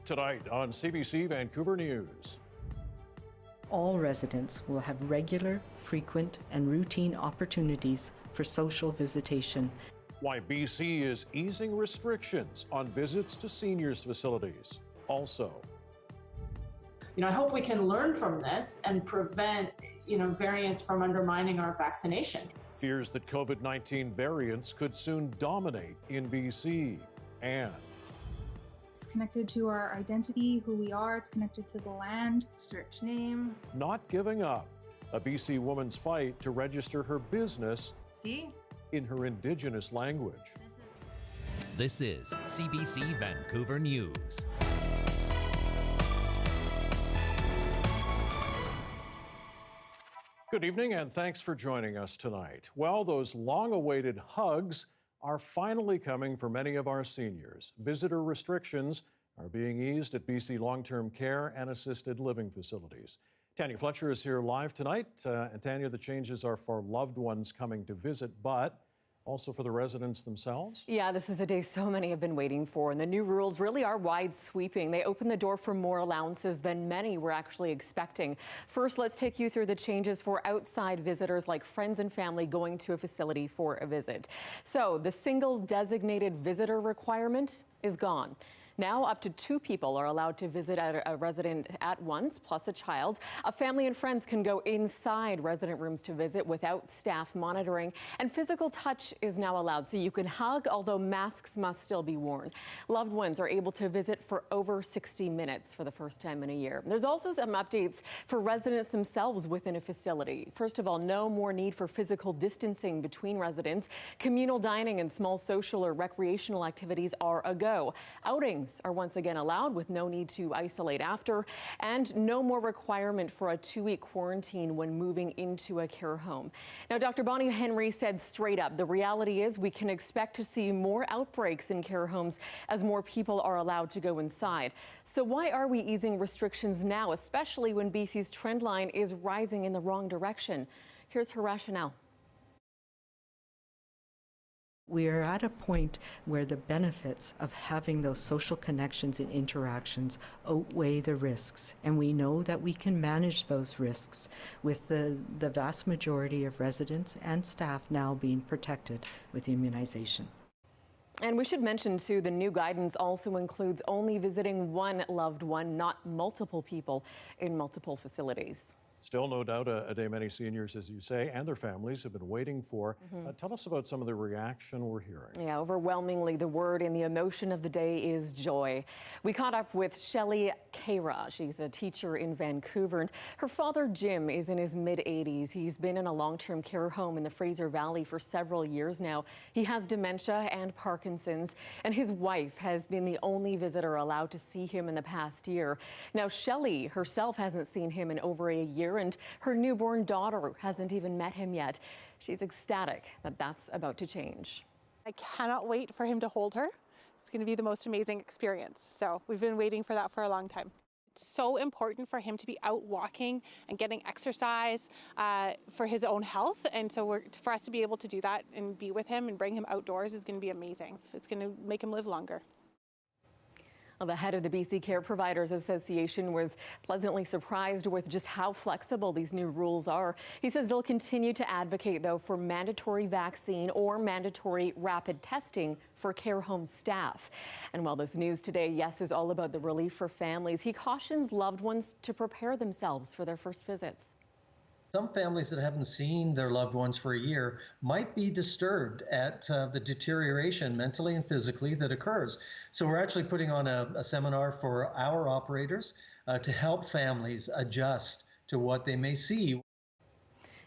Tonight on CBC Vancouver News. All residents will have regular, frequent, and routine opportunities for social visitation. Why BC is easing restrictions on visits to seniors' facilities. Also, I hope we can learn from this and prevent, variants from undermining our vaccination. fears that COVID-19 variants could soon dominate in BC. And it's connected to our identity, who we are. It's connected to the land. Search name. not giving up. A BC woman's fight to register her business in her Indigenous language. This is CBC Vancouver News. Good evening and thanks for joining us tonight. Well, those long-awaited hugs are finally coming for many of our seniors. Visitor restrictions are being eased at BC long-term care and assisted living facilities. Tanya Fletcher is here live tonight. And Tanya, the changes are for loved ones coming to visit, but also for the residents themselves? Yeah, this is the day so many have been waiting for, and the new rules really are wide-sweeping. They open the door for more allowances than many were actually expecting. First, let's take you through the changes for outside visitors like friends and family going to a facility for a visit. So the single designated visitor requirement is gone. Now, up to 2 people are allowed to visit a resident at once, plus a child. A family and friends can go inside resident rooms to visit without staff monitoring. And physical touch is now allowed, so you can hug, although masks must still be worn. Loved ones are able to visit for over 60 minutes for the first time in a year. There's also some updates for residents themselves within a facility. First of all, no more need for physical distancing between residents. Communal dining and small social or recreational activities are a go. Outings are once again allowed with no need to isolate after, and no more requirement for a 2-week quarantine when moving into a care home. Now, Dr. Bonnie Henry said straight up, the reality is we can expect to see more outbreaks in care homes as more people are allowed to go inside. So why are we easing restrictions now, especially when BC's trend line is rising in the wrong direction? Here's her rationale. We are at a point where the benefits of having those social connections and interactions outweigh the risks, and we know that we can manage those risks with the vast majority of residents and staff now being protected with immunization. And we should mention, too, the new guidance also includes only visiting one loved one, not multiple people in multiple facilities. Still, no doubt, a day many seniors, as you say, and their families have been waiting for. Tell us about some of the reaction we're hearing. Yeah, overwhelmingly, the word and the emotion of the day is joy. We caught up with Shelley Kara. She's a teacher in Vancouver, and her father, Jim, is in his mid-80s. He's been in a long-term care home in the Fraser Valley for several years now. He has dementia and Parkinson's, and his wife has been the only visitor allowed to see him in the past year. Now, Shelley herself hasn't seen him in over a year, and her newborn daughter hasn't even met him yet. She's ecstatic that that's about to change. I cannot wait for him to hold her. It's going to be the most amazing experience. So we've been waiting for that for a long time. It's so important for him to be out walking and getting exercise for his own health. And so for us to be able to do that and be with him and bring him outdoors is going to be amazing. It's going to make him live longer. Well, the head of the BC Care Providers Association was pleasantly surprised with just how flexible these new rules are. He says they'll continue to advocate, though, for mandatory vaccine or mandatory rapid testing for care home staff. And while this news today, yes, is all about the relief for families, he cautions loved ones to prepare themselves for their first visits. Some families that haven't seen their loved ones for a year might be disturbed at the deterioration mentally and physically that occurs. So we're actually putting on a seminar for our operators to help families adjust to what they may see.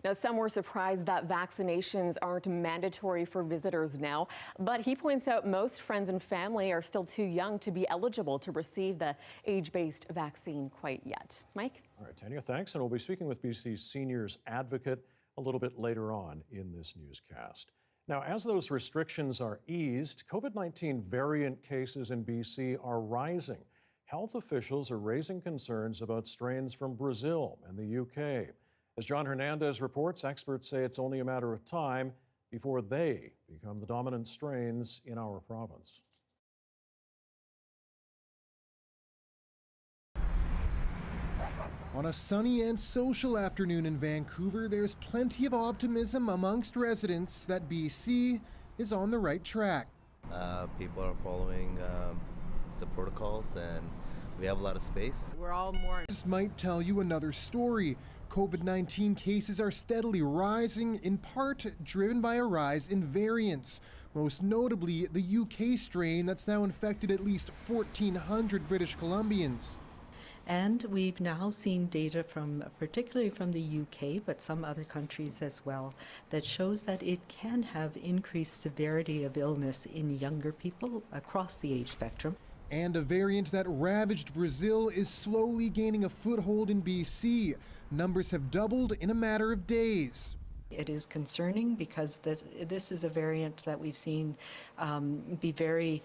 Now, some were surprised that vaccinations aren't mandatory for visitors now, but he points out most friends and family are still too young to be eligible to receive the age-based vaccine quite yet. Mike? All right, Tanya, thanks. And we'll be speaking with BC's seniors advocate a little bit later on in this newscast. Now, as those restrictions are eased, COVID-19 variant cases in BC are rising. Health officials are raising concerns about strains from Brazil and the UK. As John Hernandez reports, experts say it's only a matter of time before they become the dominant strains in our province. On a sunny and social afternoon in Vancouver, there's plenty of optimism amongst residents that BC is on the right track. People are following the protocols and we have a lot of space. We're all more. This might tell you another story. COVID-19 cases are steadily rising, in part driven by a rise in variants. Most notably, the UK strain that's now infected at least 1,400 British Columbians. And we've now seen data from, particularly from the UK, but some other countries as well, that shows that it can have increased severity of illness in younger people across the age spectrum. And a variant that ravaged Brazil is slowly gaining a foothold in BC. Numbers have doubled in a matter of days. It is concerning because this is a variant that we've seen be very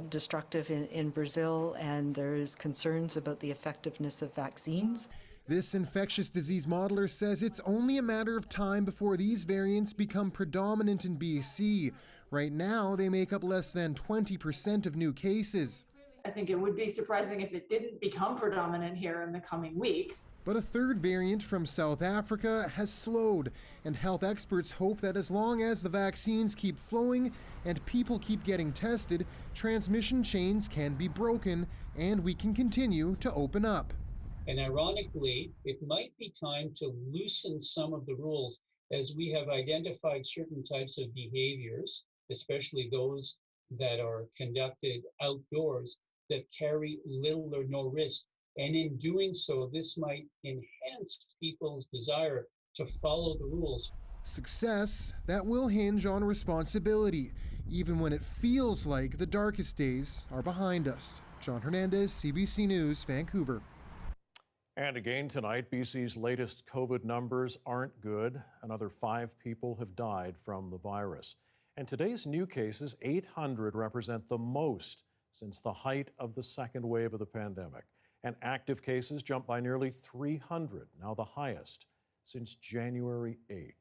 destructive in Brazil, and there's concerns about the effectiveness of vaccines. This infectious disease modeler says it's only a matter of time before these variants become predominant in BC. Right now, they make up less than 20% of new cases. I think it would be surprising if it didn't become predominant here in the coming weeks. But a third variant from South Africa has slowed, and health experts hope that as long as the vaccines keep flowing and people keep getting tested, transmission chains can be broken and we can continue to open up. And ironically, it might be time to loosen some of the rules as we have identified certain types of behaviors, especially those that are conducted outdoors, that carry little or no risk. And in doing so, this might enhance people's desire to follow the rules. Success that will hinge on responsibility, even when it feels like the darkest days are behind us. John Hernandez, CBC News, Vancouver. And again tonight, BC's latest COVID numbers aren't good. Another 5 people have died from the virus. And today's new cases, 800, represent the most since the height of the second wave of the pandemic. And active cases jumped by nearly 300, now the highest since January 8th.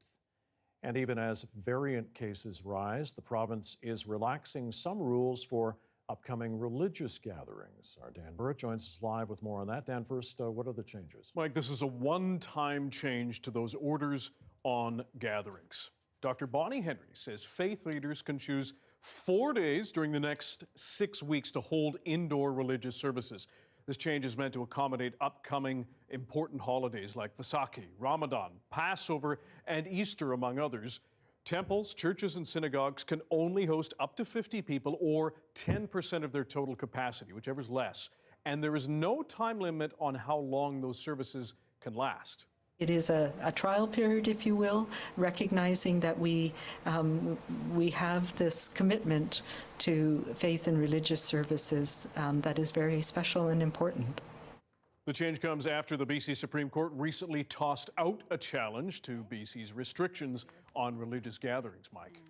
And even as variant cases rise, the province is relaxing some rules for upcoming religious gatherings. Our Dan Burrett joins us live with more on that. Dan, first, what are the changes? Mike, this is a one-time change to those orders on gatherings. Dr. Bonnie Henry says faith leaders can choose 4 days during the next 6 weeks to hold indoor religious services. This change is meant to accommodate upcoming important holidays like Vaisakhi, Ramadan, Passover, and Easter, among others. Temples, churches, and synagogues can only host up to 50 people or 10% of their total capacity, whichever's less. And there is no time limit on how long those services can last. It is a trial period, if you will, recognizing that we have this commitment to faith and religious services that is very special and important. The change comes after the BC Supreme Court recently tossed out a challenge to BC's restrictions on religious gatherings, Mike.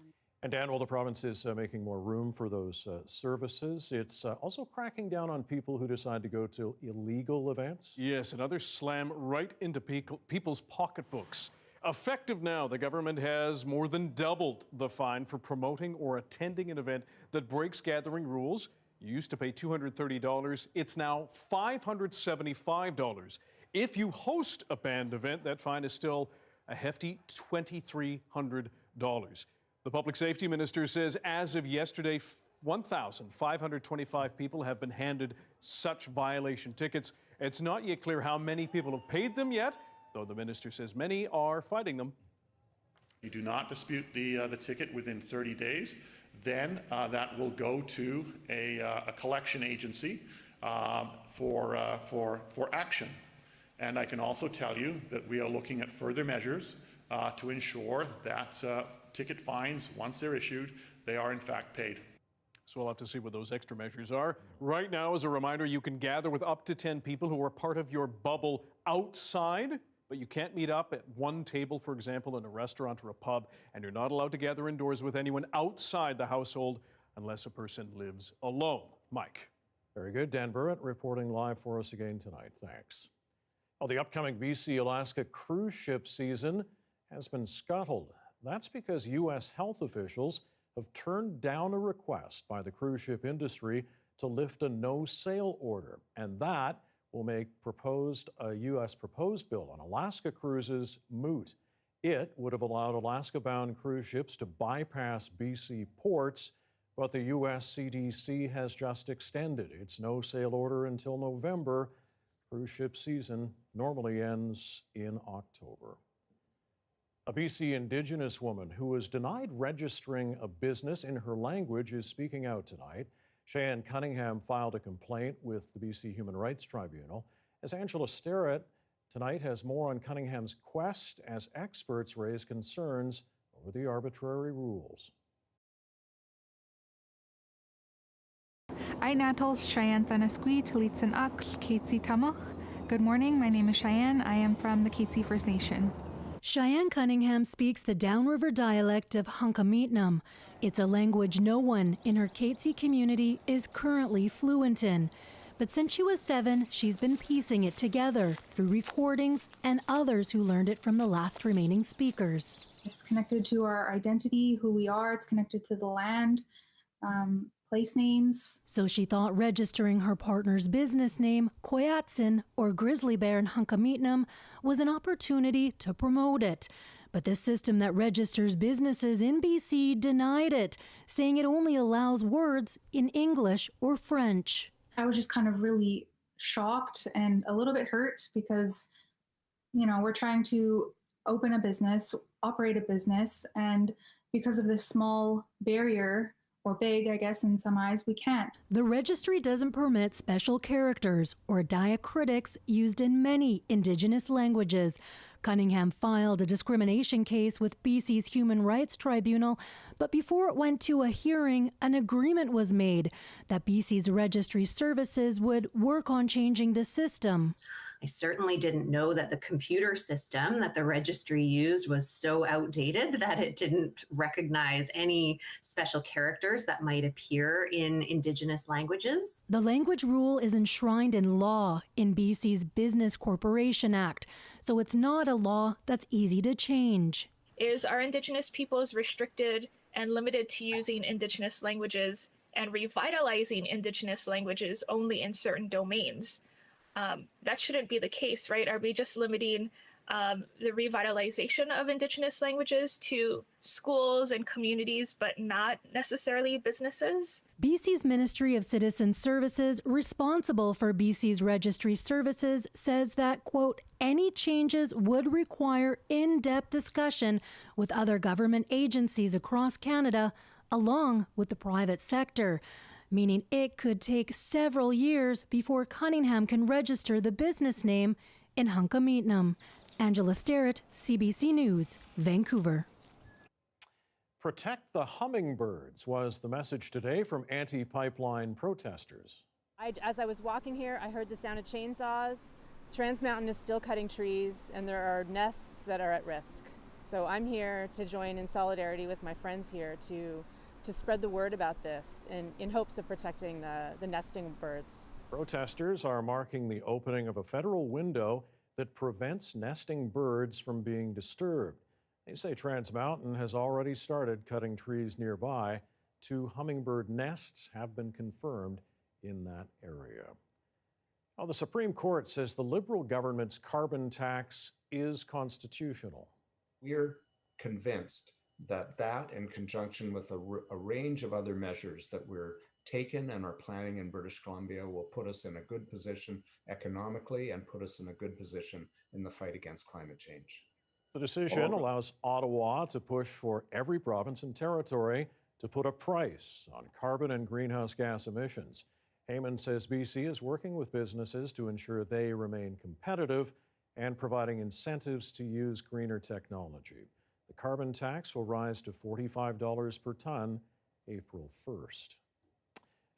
And Dan, while the province is making more room for those services, it's also cracking down on people who decide to go to illegal events. Yes, another slam right into people's pocketbooks. Effective now, the government has more than doubled the fine for promoting or attending an event that breaks gathering rules. You used to pay $230. It's now $575. If you host a banned event, that fine is still a hefty $2,300. The Public Safety Minister says as of yesterday, 1,525 people have been handed such violation tickets. It's not yet clear how many people have paid them yet, though the minister says many are fighting them. You do not dispute the ticket within 30 days, then that will go to a collection agency for action. And I can also tell you that we are looking at further measures to ensure that ticket fines, once they're issued, they are in fact paid. So we'll have to see what those extra measures are. Right now, as a reminder, you can gather with up to 10 people who are part of your bubble outside, but you can't meet up at one table, for example, in a restaurant or a pub, and you're not allowed to gather indoors with anyone outside the household unless a person lives alone. Mike. Very good. Dan Burrett reporting live for us again tonight. Thanks. Well, the upcoming BC-Alaska cruise ship season has been scuttled. That's because U.S. health officials have turned down a request by the cruise ship industry to lift a no-sail order, and that will make a U.S. proposed bill on Alaska cruises moot. It would have allowed Alaska-bound cruise ships to bypass BC ports, but the U.S. CDC has just extended its no-sail order until November. Cruise ship season normally ends in October. A BC Indigenous woman who was denied registering a business in her language is speaking out tonight. Cheyenne Cunningham filed a complaint with the BC Human Rights Tribunal. As Angela Starrett tonight has more on Cunningham's quest as experts raise concerns over the arbitrary rules. Aitnatol Cheyenne Thanasqui Talitsan Aks Katsi Tamuch. Good morning, my name is Cheyenne. I am from the Katsi First Nation. Cheyenne Cunningham speaks the Downriver dialect of Hunkameetnam. It's a language no one in her Katsi community is currently fluent in. But since she was 7, she's been piecing it together through recordings and others who learned it from the last remaining speakers. It's connected to our identity, who we are. It's connected to the land, place names. So she thought registering her partner's business name, Koyatsin, or Grizzly Bear in Hunkameetnam, was an opportunity to promote it. But the system that registers businesses in BC denied it, saying it only allows words in English or French. I was just kind of really shocked and a little bit hurt because, we're trying to open a business, operate a business, and because of this small barrier, or big, I guess, in some eyes, we can't. The registry doesn't permit special characters or diacritics used in many Indigenous languages. Cunningham filed a discrimination case with BC's Human Rights Tribunal, but before it went to a hearing, an agreement was made that BC's registry services would work on changing the system. I certainly didn't know that the computer system that the registry used was so outdated that it didn't recognize any special characters that might appear in Indigenous languages. The language rule is enshrined in law in BC's Business Corporation Act, so it's not a law that's easy to change. Is our Indigenous peoples restricted and limited to using Indigenous languages and revitalizing Indigenous languages only in certain domains? That shouldn't be the case, right? Are we just limiting the revitalization of Indigenous languages to schools and communities, but not necessarily businesses? BC's Ministry of Citizen Services, responsible for BC's registry services, says that, quote, any changes would require in-depth discussion with other government agencies across Canada, along with the private sector, meaning it could take several years before Cunningham can register the business name in Hunkameetnam. Angela Starrett, CBC News, Vancouver. Protect the hummingbirds was the message today from anti-pipeline protesters. As I was walking here, I heard the sound of chainsaws. Trans Mountain is still cutting trees, and there are nests that are at risk. So I'm here to join in solidarity with my friends here to spread the word about this in hopes of protecting the nesting birds. Protesters are marking the opening of a federal window that prevents nesting birds from being disturbed. They say Trans Mountain has already started cutting trees nearby. 2 hummingbird nests have been confirmed in that area. Now, the Supreme Court says the Liberal government's carbon tax is constitutional. We're convinced that in conjunction with a range of other measures that we're taken and are planning in British Columbia will put us in a good position economically and put us in a good position in the fight against climate change. The decision allows Ottawa to push for every province and territory to put a price on carbon and greenhouse gas emissions. Heyman says BC is working with businesses to ensure they remain competitive and providing incentives to use greener technology. The carbon tax will rise to $45 per ton April 1st.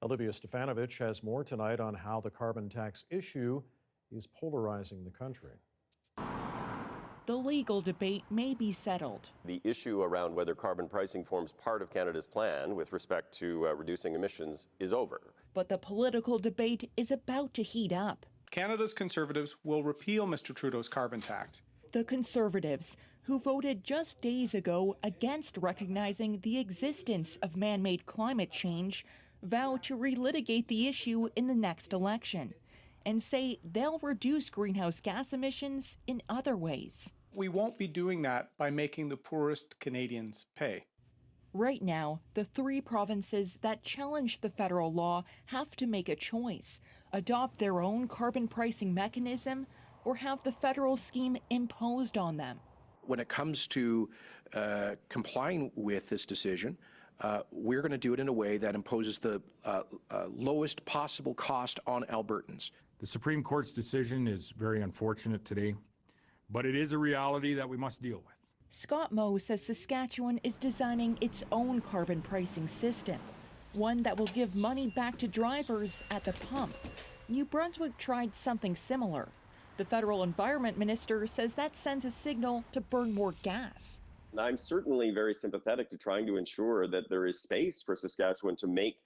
Olivia Stefanovich has more tonight on how the carbon tax issue is polarizing the country. The legal debate may be settled. The issue around whether carbon pricing forms part of Canada's plan with respect to reducing emissions is over. But the political debate is about to heat up. Canada's Conservatives will repeal Mr. Trudeau's carbon tax. The Conservatives, who voted just days ago against recognizing the existence of man-made climate change, vow to relitigate the issue in the next election. and say they'll reduce greenhouse gas emissions in other ways. We won't be doing that by making the poorest Canadians pay. Right now, the 3 provinces that challenge the federal law have to make a choice: adopt their own carbon pricing mechanism or have the federal scheme imposed on them. When it comes to complying with this decision, we're going to do it in a way that imposes the lowest possible cost on Albertans. The Supreme Court's decision is very unfortunate today, but it is a reality that we must deal with. Scott Moe says Saskatchewan is designing its own carbon pricing system, one that will give money back to drivers at the pump. New Brunswick tried something similar. The federal environment minister says that sends a signal to burn more gas. I'm certainly very sympathetic to trying to ensure that there is space for Saskatchewan to make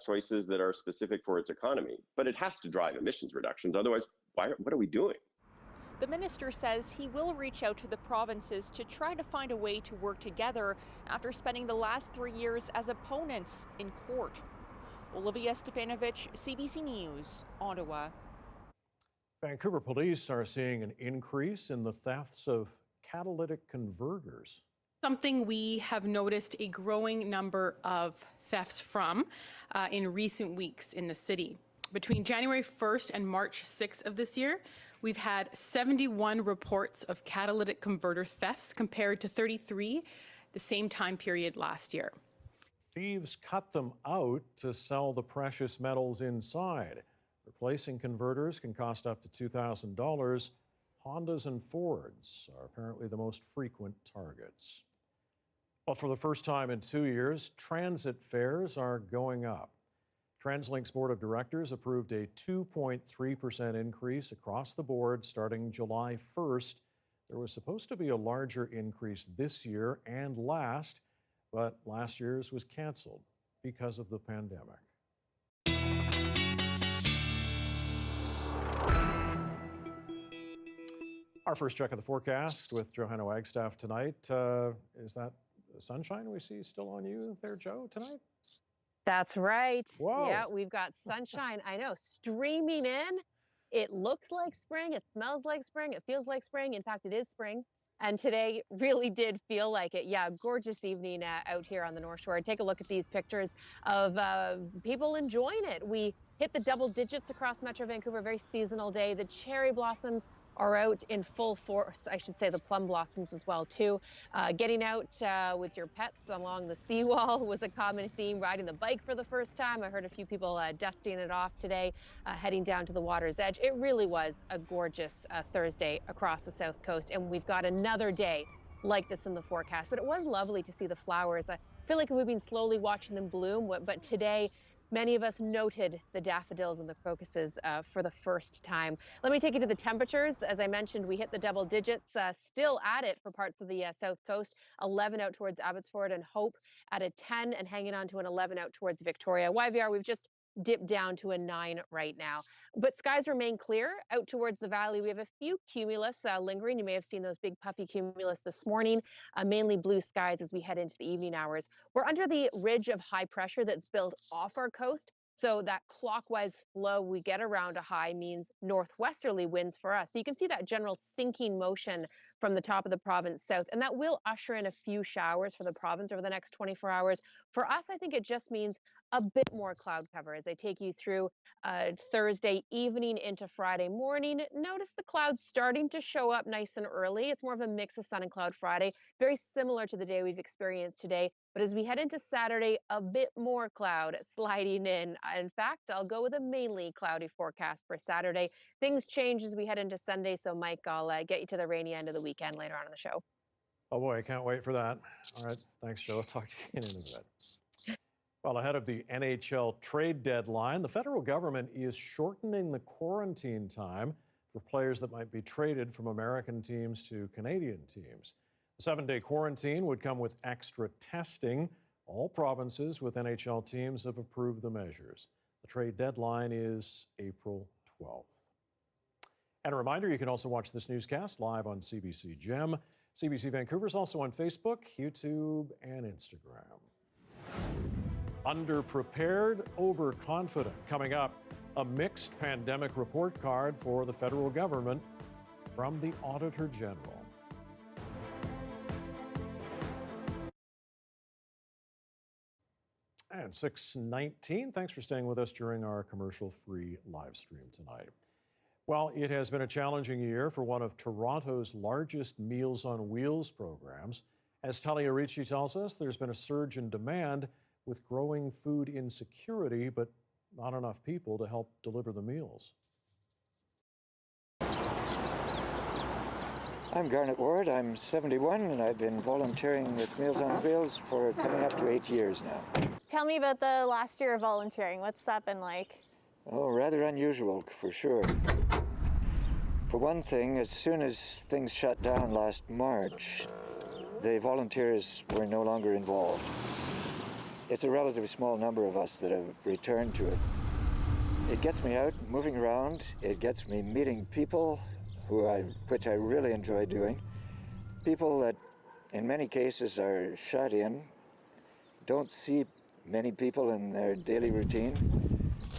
choices that are specific for its economy. But it has to drive emissions reductions. Otherwise, what are we doing? The minister says he will reach out to the provinces to try to find a way to work together after spending the last 3 years as opponents in court. Olivia Stefanovic, CBC News, Ottawa. Vancouver police are seeing an increase in the thefts of catalytic converters. Something we have noticed a growing number of thefts from in recent weeks in the city. Between January 1st and March 6th of this year, we've had 71 reports of catalytic converter thefts compared to 33 the same time period last year. Thieves cut them out to sell the precious metals inside. Replacing converters can cost up to $2,000. Hondas and Fords are apparently the most frequent targets. Well, for the first time in 2 years, transit fares are going up. TransLink's board of directors approved a 2.3% increase across the board starting July 1st. There was supposed to be a larger increase this year and last, but last year's was canceled because of the pandemic. Our first check of the forecast with Johanna Wagstaffe tonight. Is that the sunshine we see still on you there, Joe, tonight? That's right. Whoa. Yeah, we've got sunshine, I know, streaming in. It looks like spring, it smells like spring, it feels like spring. In fact, it is spring. And today really did feel like it. Yeah, gorgeous evening out here on the North Shore. Take a look at these pictures of people enjoying it. We hit the double digits across Metro Vancouver, very seasonal day. The cherry blossoms are out in full force. I should say the plum blossoms as well too. Getting out with your pets along the seawall was a common theme. Riding the bike for the first time. I heard a few people dusting it off today, heading down to the water's edge. It really was a gorgeous Thursday across the South Coast, and we've got another day like this in the forecast. But it was lovely to see the flowers. I feel like we've been slowly watching them bloom, but today many of us noted the daffodils and the crocuses for the first time. Let me take you to the temperatures. As I mentioned, we hit the double digits, still at it for parts of the South Coast. 11 out towards Abbotsford and Hope at a 10, and hanging on to an 11 out towards Victoria. YVR, we've just dipped down to a 9 right now. But skies remain clear out towards the valley. We have a few cumulus lingering. You may have seen those big puffy cumulus this morning, mainly blue skies as we head into the evening hours. We're under the ridge of high pressure that's built off our coast. So that clockwise flow we get around a high means northwesterly winds for us. So you can see that general sinking motion from the top of the province south, and that will usher in a few showers for the province over the next 24 hours. For us, I think it just means a bit more cloud cover as I take you through Thursday evening into Friday morning. Notice the clouds starting to show up nice and early. It's more of a mix of sun and cloud Friday, very similar to the day we've experienced today. But as we head into Saturday, a bit more cloud sliding in. In fact, I'll go with a mainly cloudy forecast for Saturday. Things change as we head into Sunday. So, Mike, I'll get you to the rainy end of the weekend later on in the show. Oh, boy, I can't wait for that. All right. Thanks, Joe. I'll talk to you in a bit. Well, ahead of the NHL trade deadline, the federal government is shortening the quarantine time for players that might be traded from American teams to Canadian teams. The 7-day quarantine would come with extra testing. All provinces with NHL teams have approved the measures. The trade deadline is April 12th. And a reminder, you can also watch this newscast live on CBC Gem. CBC Vancouver is also on Facebook, YouTube, and Instagram. Underprepared, overconfident. Coming up, A mixed pandemic report card for the federal government from the Auditor General. And 6:19, thanks for staying with us during our commercial-free live stream tonight. Well, it has been a challenging year for one of Toronto's largest Meals on Wheels programs. As Talia Ricci tells us, there's been a surge in demand with growing food insecurity, but not enough people to help deliver the meals. I'm Garnet Ward, I'm 71, and I've been volunteering with Meals on Wheels for coming up to 8 years now. Tell me about the last year of volunteering. What's that been like? Oh, rather unusual, for sure. For one thing, as soon as things shut down last March, the volunteers were no longer involved. It's a relatively small number of us that have returned to it. It gets me out, moving around. It gets me meeting people, which I really enjoy doing. People that, in many cases, are shut in, don't see many people in their daily routine.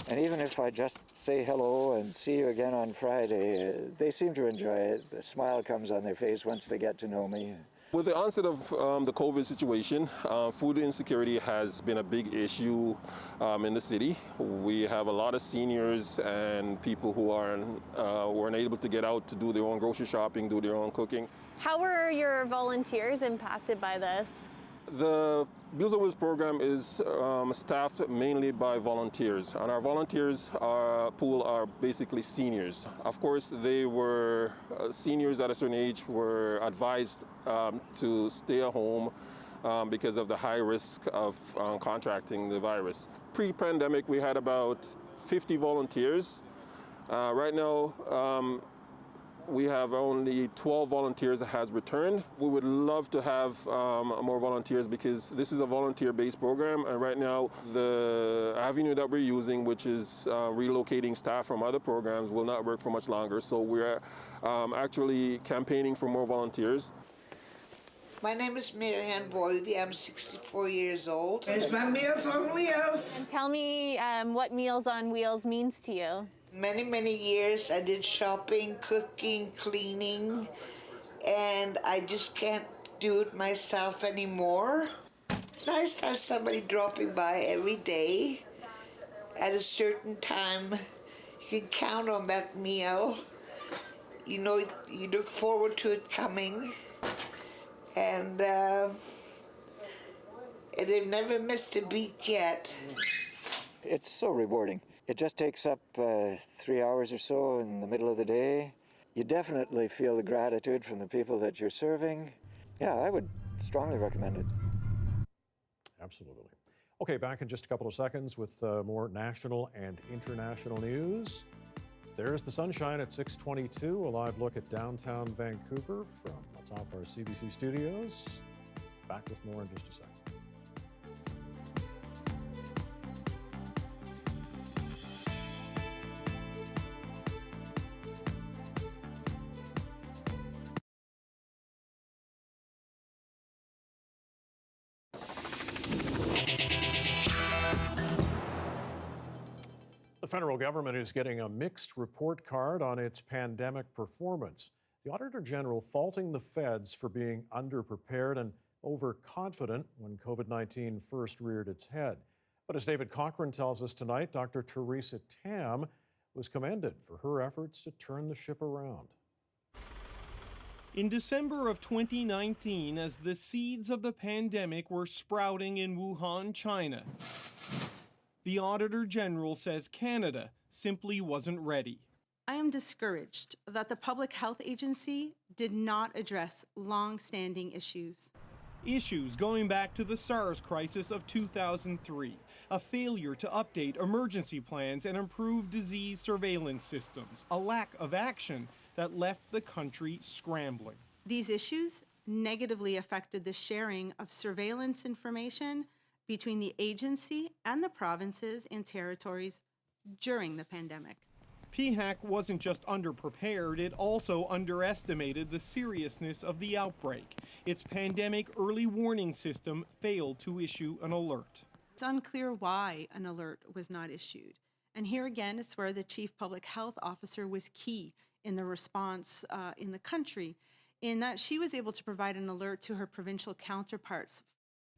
And even if I just say hello and see you again on Friday, they seem to enjoy it. The smile comes on their face once they get to know me. With the onset of the COVID situation, food insecurity has been a big issue in the city. We have a lot of seniors and people who weren't able to get out to do their own grocery shopping, do their own cooking. How were your volunteers impacted by this? The Meals on Wheels program is staffed mainly by volunteers, and our volunteers pool are basically seniors. Of course, they were seniors at a certain age were advised to stay at home because of the high risk of contracting the virus. Pre-pandemic, we had about 50 volunteers. Right now, we have only 12 volunteers that has returned. We would love to have more volunteers because this is a volunteer-based program, and right now the avenue that we're using, which is relocating staff from other programs, will not work for much longer. So we're actually campaigning for more volunteers. My name is Marianne Boydie. I'm 64 years old. It's my Meals on Wheels. And tell me what Meals on Wheels means to you. Many, many years I did shopping, cooking, cleaning, and I just can't do it myself anymore. It's nice to have somebody dropping by every day at a certain time. You can count on that meal. You know, you look forward to it coming, and they've never missed a beat yet. It's so rewarding. It just takes up 3 hours or so in the middle of the day. You definitely feel the gratitude from the people that you're serving. Yeah, I would strongly recommend it. Absolutely. Okay, back in just a couple of seconds with more national and international news. There's the sunshine at 6:22, a live look at downtown Vancouver from atop our CBC studios. Back with more in just a second. The federal government is getting a mixed report card on its pandemic performance. The Auditor General faulting the feds for being underprepared and overconfident when COVID-19 first reared its head. But as David Cochran tells us tonight, Dr. Theresa Tam was commended for her efforts to turn the ship around. In December of 2019, as the seeds of the pandemic were sprouting in Wuhan, China, the Auditor General says Canada simply wasn't ready. I am discouraged that the Public Health Agency did not address long-standing issues. Issues going back to the SARS crisis of 2003, a failure to update emergency plans and improve disease surveillance systems, a lack of action that left the country scrambling. These issues negatively affected the sharing of surveillance information between the agency and the provinces and territories during the pandemic. PHAC wasn't just underprepared, it also underestimated the seriousness of the outbreak. Its pandemic early warning system failed to issue an alert. It's unclear why an alert was not issued. And here again is where the Chief Public Health Officer was key in the response in the country, in that she was able to provide an alert to her provincial counterparts.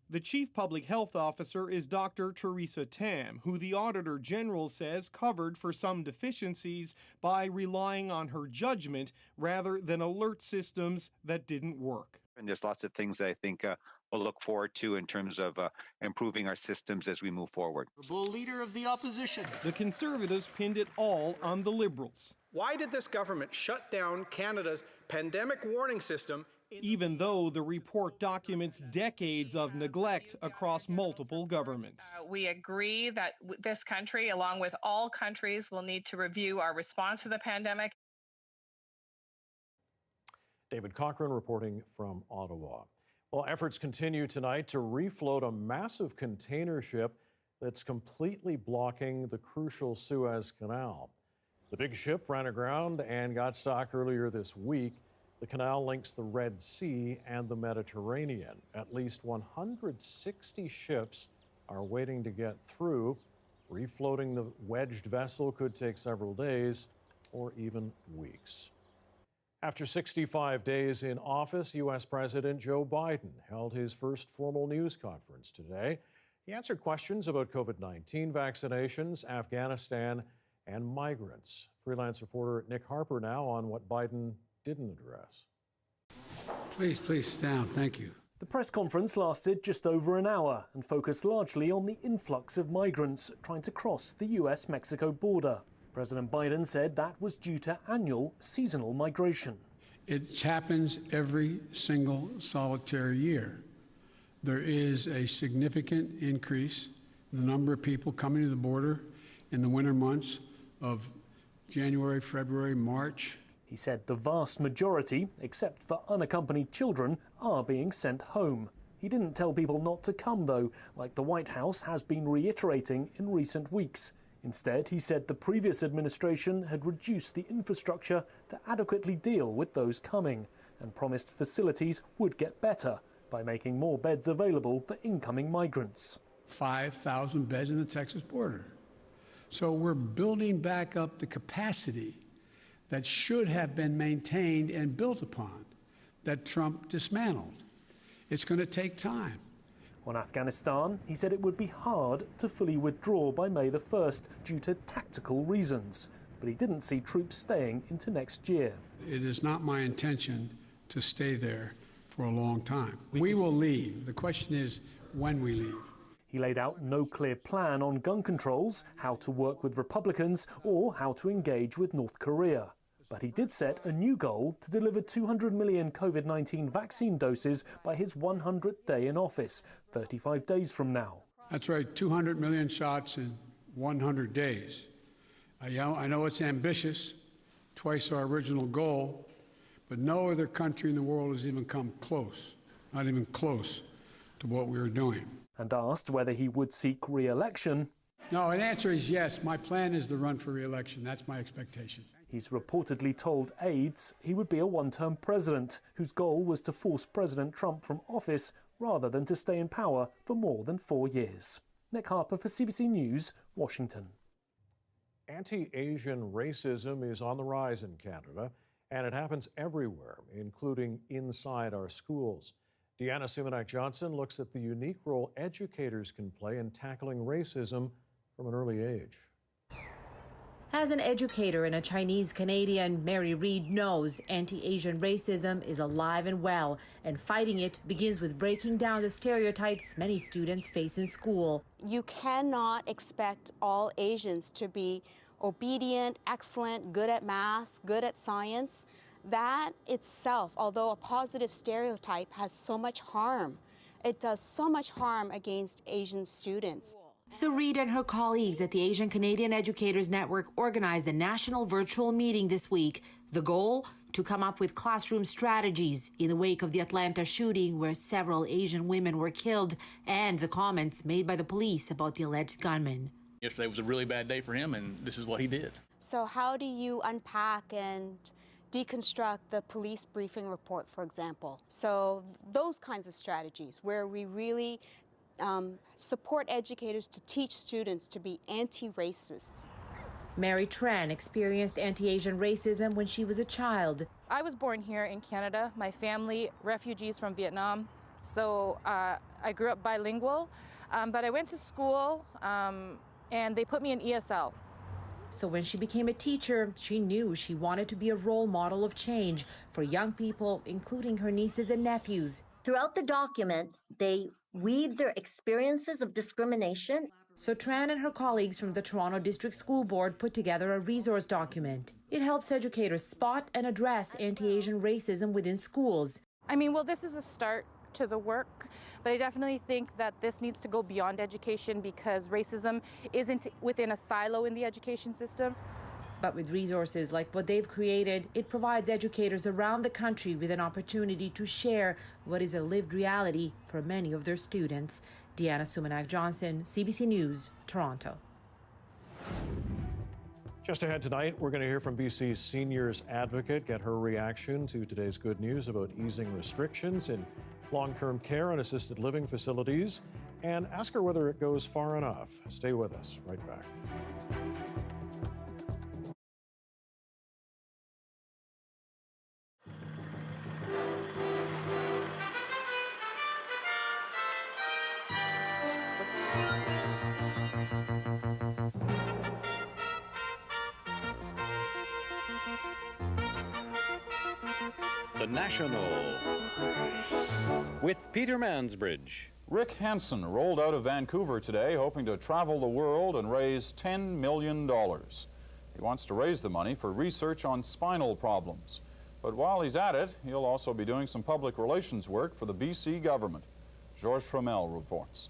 The Chief Public Health Officer is Dr. Teresa Tam, who the Auditor General says covered for some deficiencies by relying on her judgment rather than alert systems that didn't work. And there's lots of things that I think we'll look forward to in terms of improving our systems as we move forward. The leader of the opposition. The Conservatives pinned it all on the Liberals. Why did this government shut down Canada's pandemic warning system? Even though the report documents decades of neglect across multiple governments. We agree that this country, along with all countries, will need to review our response to the pandemic. David Cochran reporting from Ottawa. Well, efforts continue tonight to refloat a massive container ship that's completely blocking the crucial Suez Canal. The big ship ran aground and got stuck earlier this week. The canal links the Red Sea and the Mediterranean. At least 160 ships are waiting to get through. Refloating the wedged vessel could take several days or even weeks. After 65 days in office, U.S. President Joe Biden held his first formal news conference today. He answered questions about COVID-19 vaccinations, Afghanistan, and migrants. Freelance reporter Nick Harper now on what Biden didn't address. Please sit down. Thank you. The press conference lasted just over an hour and focused largely on the influx of migrants trying to cross the US-Mexico border. President Biden said that was due to annual seasonal migration. It happens every single solitary year. There is a significant increase in the number of people coming to the border in the winter months of January, February, March. He said the vast majority, except for unaccompanied children, are being sent home. He didn't tell people not to come, though, like the White House has been reiterating in recent weeks. Instead, he said the previous administration had reduced the infrastructure to adequately deal with those coming and promised facilities would get better by making more beds available for incoming migrants. 5,000 beds in the Texas border. So we're building back up the capacity that should have been maintained and built upon, that Trump dismantled. It's going to take time. On Afghanistan, he said it would be hard to fully withdraw by May the 1st due to tactical reasons, but he didn't see troops staying into next year. It is not my intention to stay there for a long time. We will leave. The question is when we leave. He laid out no clear plan on gun controls, how to work with Republicans, or how to engage with North Korea. But he did set a new goal to deliver 200 million COVID-19 vaccine doses by his 100th day in office, 35 days from now. That's right, 200 million shots in 100 days. I know it's ambitious, twice our original goal, but no other country in the world has even come close, not even close to what we were doing. And asked whether he would seek re-election. No, the answer is yes. My plan is to run for re-election. That's my expectation. He's reportedly told aides he would be a one-term president whose goal was to force President Trump from office rather than to stay in power for more than 4 years. Nick Harper for CBC News, Washington. Anti-Asian racism is on the rise in Canada, and it happens everywhere, including inside our schools. Deanna Simonak-Johnson looks at the unique role educators can play in tackling racism from an early age. As an educator and a Chinese-Canadian, Mary Reid knows anti-Asian racism is alive and well, and fighting it begins with breaking down the stereotypes many students face in school. You cannot expect all Asians to be obedient, excellent, good at math, good at science. That itself, although a positive stereotype, has so much harm. It does so much harm against Asian students. So Reid and her colleagues at the Asian Canadian Educators Network organized a national virtual meeting this week. The goal? To come up with classroom strategies in the wake of the Atlanta shooting where several Asian women were killed and the comments made by the police about the alleged gunman. Yesterday was a really bad day for him, and this is what he did. So how do you unpack and deconstruct the police briefing report, for example? So those kinds of strategies where we really support educators to teach students to be anti-racist. Mary Tran experienced anti-Asian racism when she was a child. I was born here in Canada. My family, refugees from Vietnam. So I grew up bilingual, but I went to school and they put me in ESL. So when she became a teacher, she knew she wanted to be a role model of change for young people, including her nieces and nephews. Throughout the document, they weave their experiences of discrimination. So Tran and her colleagues from the Toronto District School Board put together a resource document. It helps educators spot and address anti-Asian racism within schools. I mean, well, this is a start to the work, but I definitely think that this needs to go beyond education because racism isn't within a silo in the education system. But with resources like what they've created, it provides educators around the country with an opportunity to share what is a lived reality for many of their students. Deanna Sumanak-Johnson, CBC News, Toronto. Just ahead tonight, we're going to hear from BC's seniors advocate, get her reaction to today's good news about easing restrictions in long-term care and assisted living facilities, and ask her whether it goes far enough. Stay with us. Right back. The National with Peter Mansbridge. Rick Hansen rolled out of Vancouver today hoping to travel the world and raise $10 million. He wants to raise the money for research on spinal problems. But while he's at it, he'll also be doing some public relations work for the BC government. Georges Trammell reports.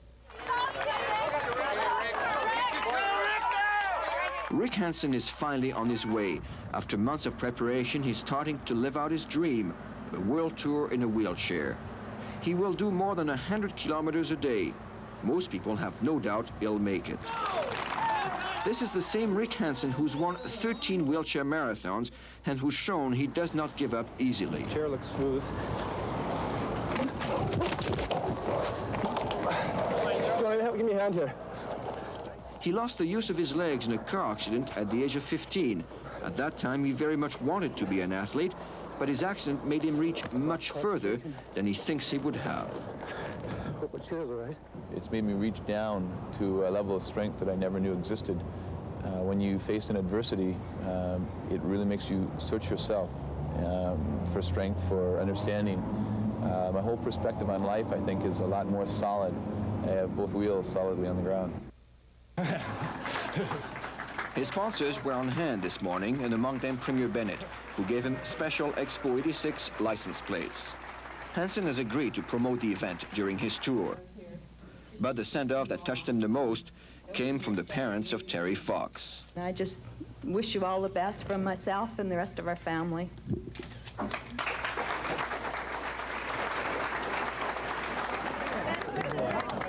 Rick Hansen is finally on his way. After months of preparation, he's starting to live out his dream, a world tour in a wheelchair. He will do more than 100 kilometers a day. Most people have no doubt he'll make it. This is the same Rick Hansen who's won 13 wheelchair marathons and who's shown he does not give up easily. Chair looks smooth. Give me a hand here. He lost the use of his legs in a car accident at the age of 15. At that time, he very much wanted to be an athlete, but his accident made him reach much further than he thinks he would have. It's made me reach down to a level of strength that I never knew existed. When you face an adversity, it really makes you search yourself for strength, for understanding. My whole perspective on life, I think, is a lot more solid. I have both wheels solidly on the ground. His sponsors were on hand this morning, and among them Premier Bennett, who gave him special Expo 86 license plates. Hansen has agreed to promote the event during his tour. But the send-off that touched him the most came from the parents of Terry Fox. I just wish you all the best from myself and the rest of our family.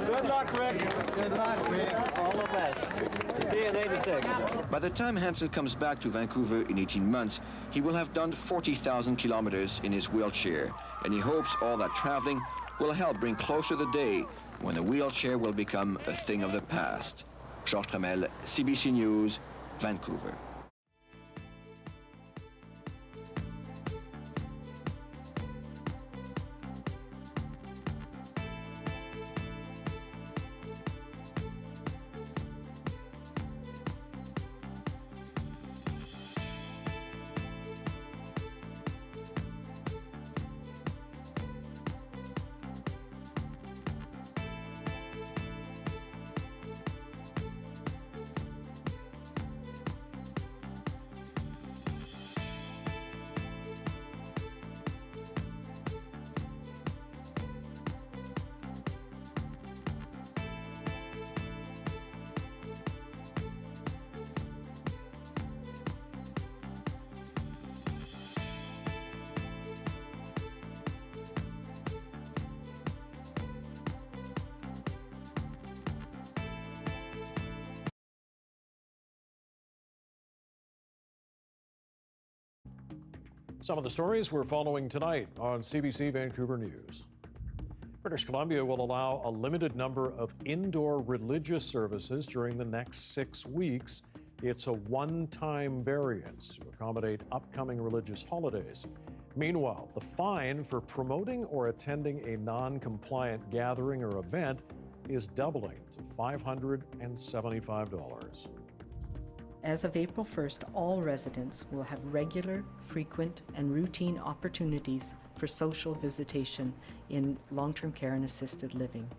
Good luck, Rick. Good luck, Rick. All the best. See you in 86. By the time Hansen comes back to Vancouver in 18 months, he will have done 40,000 kilometers in his wheelchair, and he hopes all that traveling will help bring closer the day when the wheelchair will become a thing of the past. Georges Trammell, CBC News, Vancouver. Some of the stories we're following tonight on CBC Vancouver News. British Columbia will allow a limited number of indoor religious services during the next 6 weeks It's a one-time variance to accommodate upcoming religious holidays. Meanwhile, the fine for promoting or attending a non-compliant gathering or event is doubling to $575. As of April 1st, all residents will have regular, frequent, and routine opportunities for social visitation in long-term care and assisted living.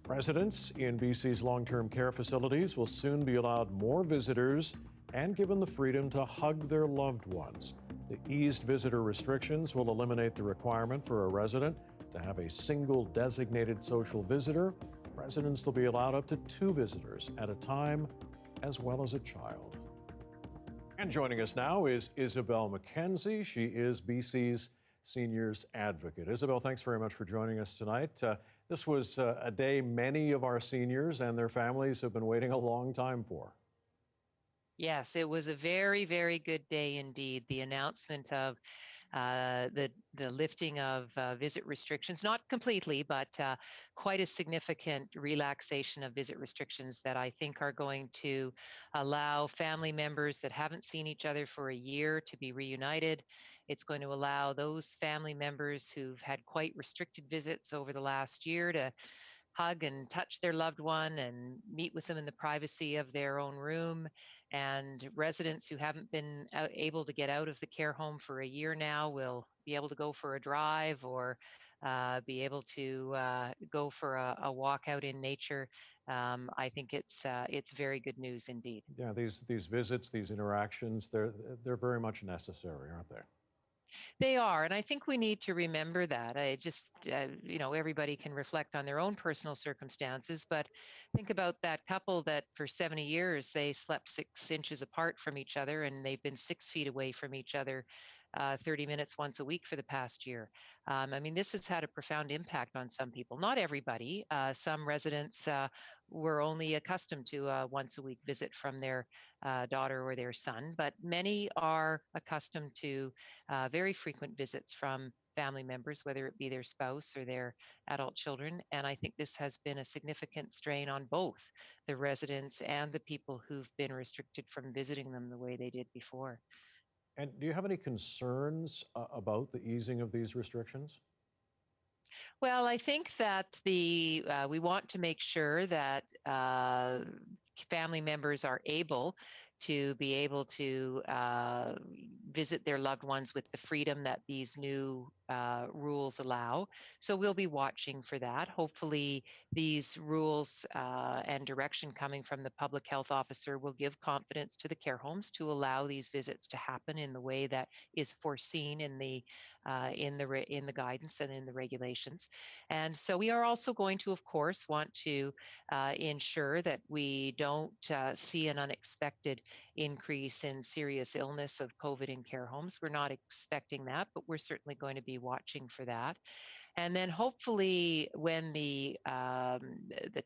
Residents in BC's long-term care facilities will soon be allowed more visitors and given the freedom to hug their loved ones. The eased visitor restrictions will eliminate the requirement for a resident to have a single designated social visitor. Residents will be allowed up to 2 visitors at a time, as well as a child. And joining us now is Isabel McKenzie. She is BC's Seniors Advocate. Isabel, thanks very much for joining us tonight. This was a day many of our seniors and their families have been waiting a long time for. Yes, it was a very, very good day indeed. The announcement of the lifting of visit restrictions, not completely, but quite a significant relaxation of visit restrictions that I think are going to allow family members that haven't seen each other for a year to be reunited. It's going to allow those family members who've had quite restricted visits over the last year to hug and touch their loved one and meet with them in the privacy of their own room. And residents who haven't been able to get out of the care home for a year now will be able to go for a drive or be able to go for a walk out in nature. I think it's very good news indeed. Yeah, these visits, these interactions, they're very much necessary, aren't they? They are, and I think we need to remember that. I just, everybody can reflect on their own personal circumstances, but think about that couple that for 70 years, they slept 6 inches apart from each other and they've been 6 feet away from each other 30 minutes once a week for the past year. I mean, this has had a profound impact on some people. Not everybody. Some residents were only accustomed to a once a week visit from their daughter or their son, but many are accustomed to very frequent visits from family members, whether it be their spouse or their adult children. And I think this has been a significant strain on both the residents and the people who've been restricted from visiting them the way they did before. And do you have any concerns about the easing of these restrictions? Well, I think that we want to make sure that family members are able to visit their loved ones with the freedom that these new rules allow. So we'll be watching for that. Hopefully these rules and direction coming from the public health officer will give confidence to the care homes to allow these visits to happen in the way that is foreseen in the guidance and in the regulations. And so we are also going to, of course, want to ensure that we don't see an unexpected increase in serious illness of COVID in care homes. We're not expecting that, but we're certainly going to be watching for that. And then hopefully when the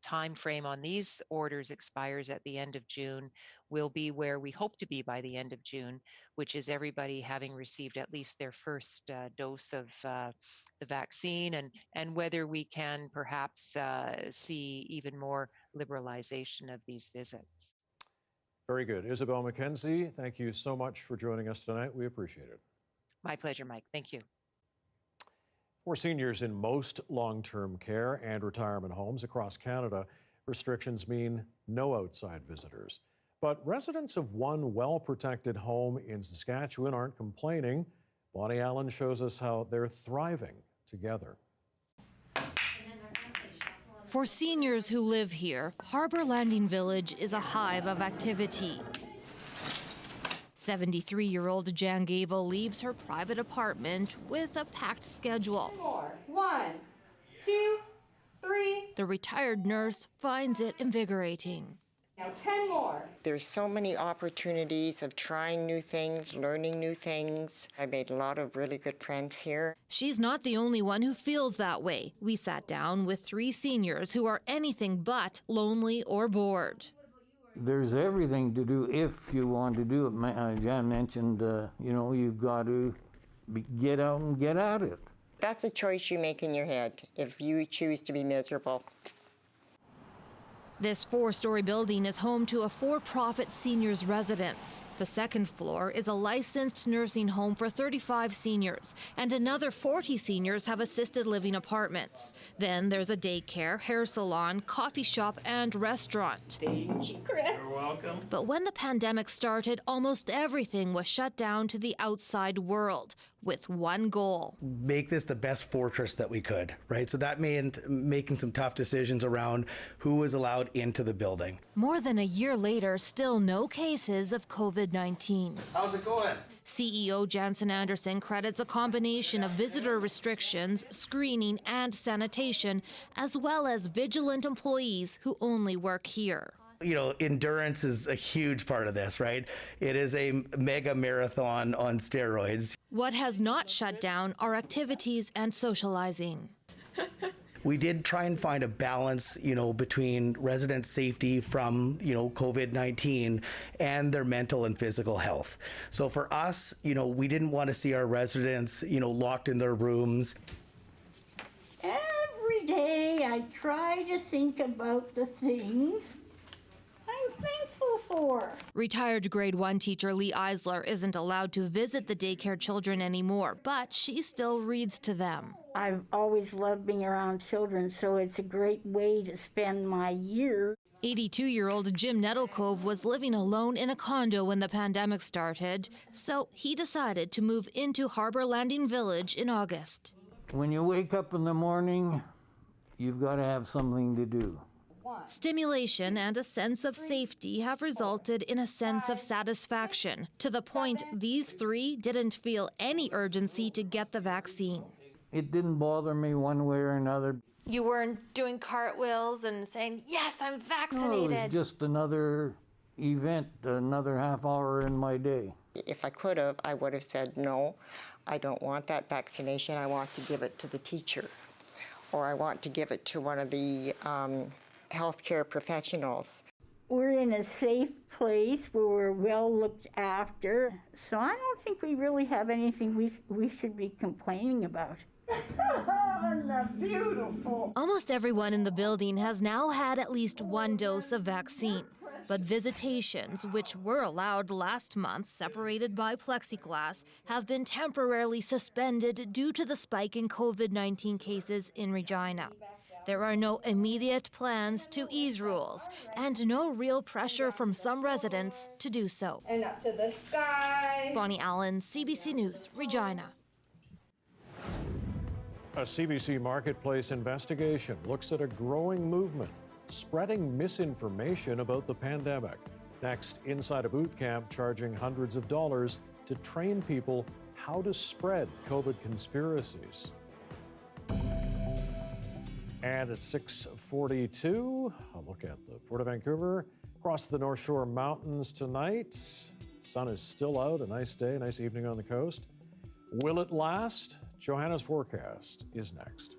time frame on these orders expires at the end of June, we'll be where we hope to be by the end of June, which is everybody having received at least their first dose of the vaccine, and whether we can perhaps see even more liberalization of these visits. Very good. Isabel McKenzie, thank you so much for joining us tonight. We appreciate it. My pleasure, Mike. Thank you. For seniors in most long-term care and retirement homes across Canada, restrictions mean no outside visitors. But residents of one well-protected home in Saskatchewan aren't complaining. Bonnie Allen shows us how they're thriving together. For seniors who live here, Harbour Landing Village is a hive of activity. 73-year-old Jan Gable leaves her private apartment with a packed schedule. 1, 2, 3. The retired nurse finds it invigorating. Now 10 more. There's so many opportunities of trying new things, learning new things. I made a lot of really good friends here. She's not the only one who feels that way. We sat down with 3 seniors who are anything but lonely or bored. There's everything to do if you want to do it. Jan mentioned, you've got to get out and get at it. That's a choice you make in your head if you choose to be miserable. This 4-story building is home to a for-profit seniors residence. The second floor is a licensed nursing home for 35 seniors, and another 40 seniors have assisted living apartments. Then there's a daycare, hair salon, coffee shop, and restaurant. Thank you, Chris. You're welcome. But when the pandemic started, almost everything was shut down to the outside world, with one goal. Make this the best fortress that we could, right? So that meant making some tough decisions around who was allowed into the building. More than a year later, still no cases of COVID-19. How's it going? CEO Jansen Anderson credits a combination of visitor restrictions, screening, and sanitation, as well as vigilant employees who only work here. You know, endurance is a huge part of this, right? It is a mega marathon on steroids. What has not shut down are activities and socializing. We did try and find a balance, you know, between resident safety from, you know, COVID-19 and their mental and physical health. So for us, you know, we didn't want to see our residents, you know, locked in their rooms. Every day I try to think about the things I'm thankful for. Retired grade 1 teacher Lee Eisler isn't allowed to visit the daycare children anymore, but she still reads to them. I've always loved being around children, so it's a great way to spend my year. 82-year-old Jim Nettlecove was living alone in a condo when the pandemic started, so he decided to move into Harbor Landing Village in August. When you wake up in the morning, you've got to have something to do. Stimulation and a sense of safety have resulted in a sense of satisfaction, to the point these three didn't feel any urgency to get the vaccine. It didn't bother me one way or another. You weren't doing cartwheels and saying, yes, I'm vaccinated. No, it was just another event, another half hour in my day. If I could have, I would have said, no, I don't want that vaccination. I want to give it to the teacher, or I want to give it to one of the healthcare professionals. We're in a safe place where we're well looked after, so I don't think we really have anything we should be complaining about. Beautiful. Almost everyone in the building has now had at least one dose of vaccine. But visitations, which were allowed last month, separated by plexiglass, have been temporarily suspended due to the spike in COVID-19 cases in Regina. There are no immediate plans to ease rules, and no real pressure from some residents to do so. And up to the sky. Bonnie Allen, CBC News, Regina. A CBC Marketplace investigation looks at a growing movement spreading misinformation about the pandemic. Next, inside a boot camp charging hundreds of dollars to train people how to spread COVID conspiracies. And at 6:42, a look at the Port of Vancouver. Across the North Shore Mountains tonight. Sun is still out, a nice day, nice evening on the coast. Will it last? Johanna's forecast is next.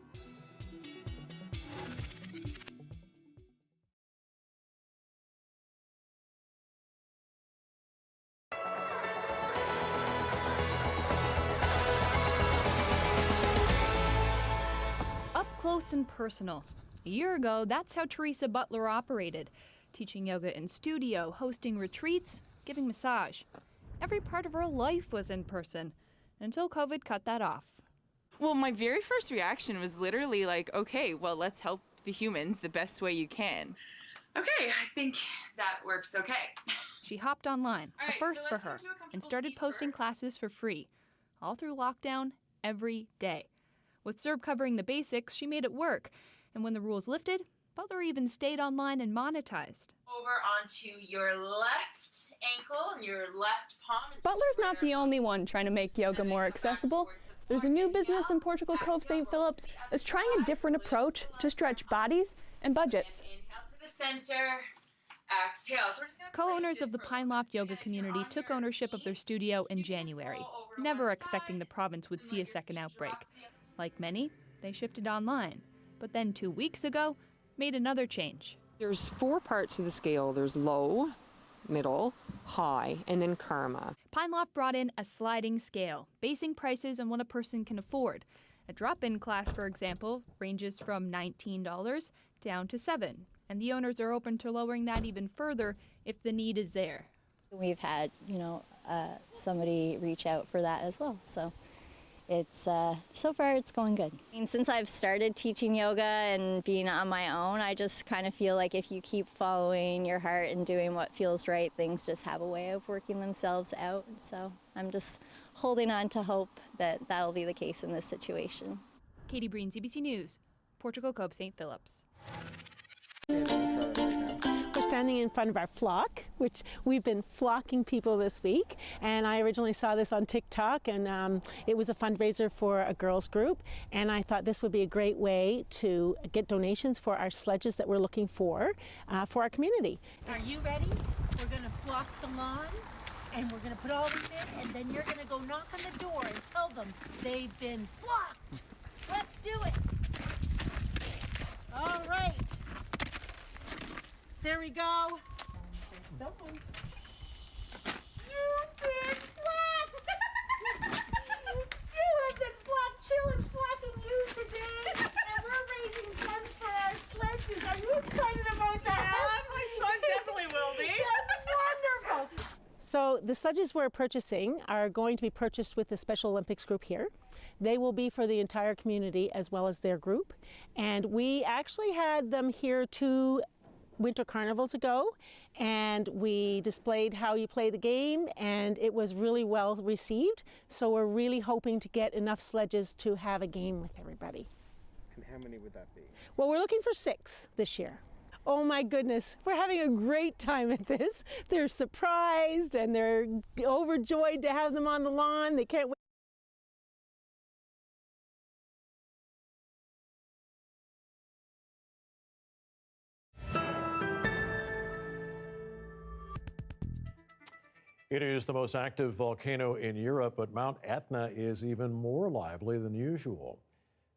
Close and personal. A year ago, that's how Teresa Butler operated, teaching yoga in studio, hosting retreats, giving massage. Every part of her life was in person, until COVID cut that off. Well, my very first reaction was literally like, okay, well, let's help the humans the best way you can. Okay, I think that works okay. She hopped online, All a right, first so for let's her, come to a and comfortable started seat posting first. classes for free, all through lockdown, every day. With CERB covering the basics, she made it work. And when the rules lifted, Butler even stayed online and monetized. Over onto your left ankle and your left palm. Butler's not the only one trying to make yoga more accessible. There's a new business in Portugal Cove St. Philip's that's trying a different approach to stretch bodies and budgets. Inhale to the center, exhale. So we're just gonna Co-owners of the Pine Loft Yoga community took ownership of their studio in January, never expecting the province would see a second outbreak. Like many, they shifted online, but then 2 weeks ago, made another change. There's 4 parts to the scale. There's low, middle, high, and then karma. Pine Loft brought in a sliding scale, basing prices on what a person can afford. A drop-in class, for example, ranges from $19 down to 7, and the owners are open to lowering that even further if the need is there. We've had, somebody reach out for that as well. So it's so far it's going good. Since I've started teaching yoga and being on my own, I just kind of feel like if you keep following your heart and doing what feels right, things just have a way of working themselves out. So I'm just holding on to hope that that'll be the case in this situation. Katie Breen, CBC News, Portugal Cove, St. Phillips. We're standing in front of our flock, which we've been flocking people this week. And I originally saw this on TikTok, and it was a fundraiser for a girls group. And I thought this would be a great way to get donations for our sledges that we're looking for our community. Are you ready? We're going to flock the lawn, and we're going to put all these in, and then you're going to go knock on the door and tell them they've been flocked. Let's do it. All right. There we go. There's someone. You've been flocked. You have been flocked. Chill is flocking you today, and we're raising funds for our sledges. Are you excited about that? Yeah, my son definitely will be. That's wonderful. So the sledges we're purchasing are going to be purchased with the Special Olympics group here. They will be for the entire community as well as their group. And we actually had them here 2 winter carnivals ago, and we displayed how you play the game, and it was really well received. So we're really hoping to get enough sledges to have a game with everybody. And how many would that be? Well, we're looking for 6 this year. Oh my goodness, we're having a great time at this. They're surprised and they're overjoyed to have them on the lawn. They can't wait. It is the most active volcano in Europe, but Mount Etna is even more lively than usual.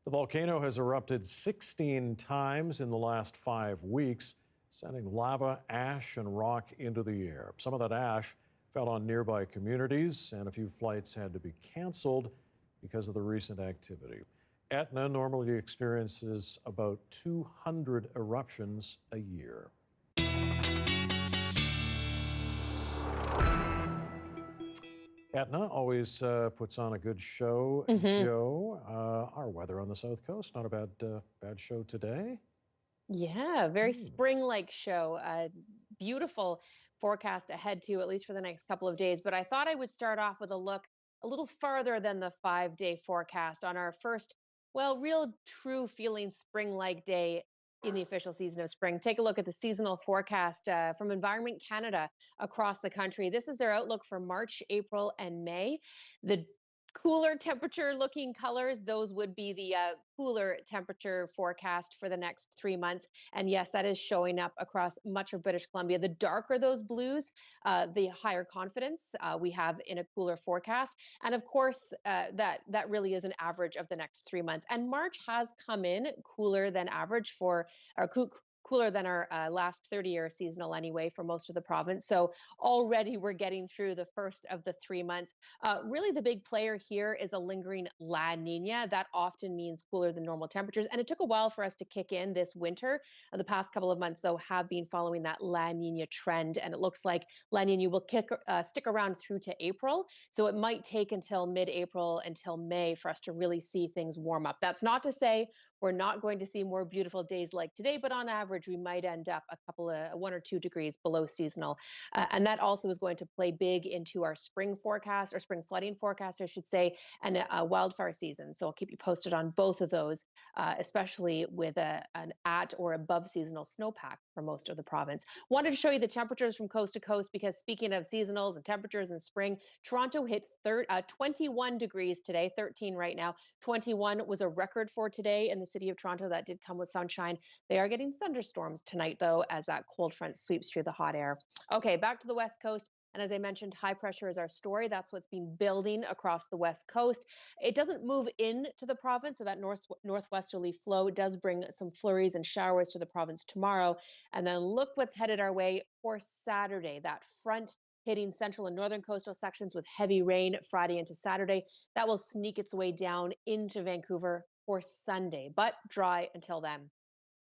The volcano has erupted 16 times in the last 5 weeks, sending lava, ash, and rock into the air. Some of that ash fell on nearby communities, and a few flights had to be canceled because of the recent activity. Etna normally experiences about 200 eruptions a year. Etna always puts on a good show. Joe, our weather on the South Coast, not a bad show today. Yeah, very spring-like show. Beautiful forecast ahead too, at least for the next couple of days. But I thought I would start off with a look a little farther than the 5-day forecast on our first, real true feeling spring-like day in the official season of spring. Take a look at the seasonal forecast from Environment Canada across the country. This is their outlook for March, April, and May. The cooler temperature looking colors, those would be the cooler temperature forecast for the next 3 months. And yes, that is showing up across much of British Columbia. The darker those blues, the higher confidence we have in a cooler forecast. And of course, that really is an average of the next 3 months. And March has come in cooler than average for our cooler than our last 30-year seasonal anyway for most of the province. So already we're getting through the first of the 3 months. Really the big player here is a lingering La Nina. That often means cooler than normal temperatures. And it took a while for us to kick in this winter. The past couple of months, though, have been following that La Nina trend. And it looks like La Nina will stick around through to April. So it might take until mid-April, until May for us to really see things warm up. That's not to say we're not going to see more beautiful days like today, but on average, we might end up a couple of 1 or 2 degrees below seasonal. And that also is going to play big into our spring forecast, or spring flooding forecast, I should say, and a wildfire season. So I'll keep you posted on both of those, especially with an at or above seasonal snowpack for most of the province. Wanted to show you the temperatures from coast to coast, because speaking of seasonals and temperatures in spring, Toronto hit 21 degrees today, 13 right now. 21 was a record for today in the city of Toronto. That did come with sunshine. They are getting thunderstorms tonight, though, as that cold front sweeps through the hot air. Okay, back to the West Coast. And as I mentioned, high pressure is our story. That's what's been building across the West Coast. It doesn't move into the province, so that northwesterly flow does bring some flurries and showers to the province tomorrow. And then look what's headed our way for Saturday. That front hitting central and northern coastal sections with heavy rain Friday into Saturday. That will sneak its way down into Vancouver for Sunday, but dry until then.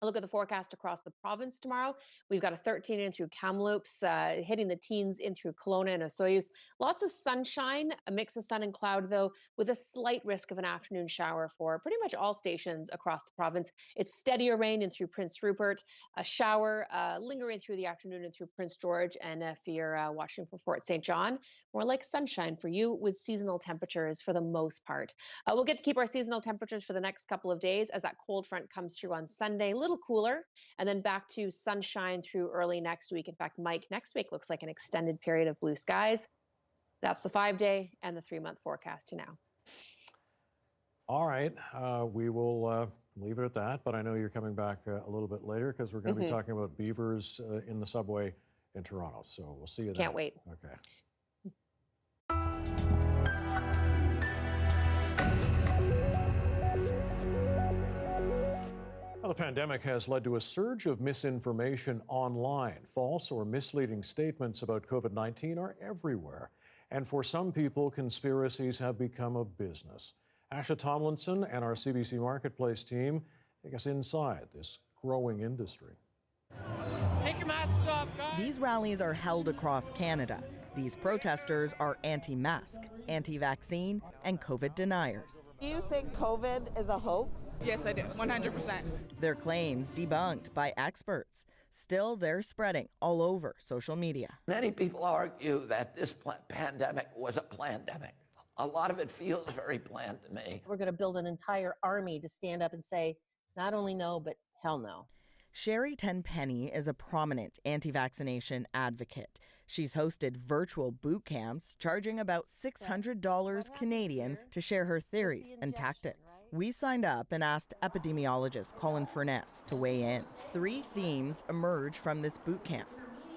I look at the forecast across the province tomorrow. We've got a 13 in through Kamloops, hitting the teens in through Kelowna and Osoyoos. Lots of sunshine, a mix of sun and cloud though, with a slight risk of an afternoon shower for pretty much all stations across the province. It's steadier rain in through Prince Rupert, a shower lingering through the afternoon and through Prince George. And if you're watching for Fort St. John, more like sunshine for you with seasonal temperatures for the most part. We'll get to keep our seasonal temperatures for the next couple of days as that cold front comes through on Sunday, a little cooler, and then back to sunshine through early next week. In fact, Mike, next week looks like an extended period of blue skies. That's the 5-day and the 3-month forecast to now. All right, we will leave it at that, but I know you're coming back a little bit later because we're going to be talking about beavers in the subway in Toronto. So we'll see you then. Can't wait. Okay. Well, the pandemic has led to a surge of misinformation online. False or misleading statements about COVID-19 are everywhere. And for some people, conspiracies have become a business. Asha Tomlinson and our CBC Marketplace team take us inside this growing industry. Take your masks off, guys. These rallies are held across Canada. These protesters are anti-mask, anti-vaccine, and COVID deniers. Do you think COVID is a hoax? Yes, I do, 100%. Their claims debunked by experts. Still, they're spreading all over social media. Many people argue that this pandemic was a plandemic. A lot of it feels very planned to me. We're going to build an entire army to stand up and say, not only no, but hell no. Sherry Tenpenny is a prominent anti-vaccination advocate. She's hosted virtual boot camps, charging about $600 Canadian to share her theories and tactics. We signed up and asked epidemiologist Colin Furness to weigh in. 3 themes emerge from this boot camp,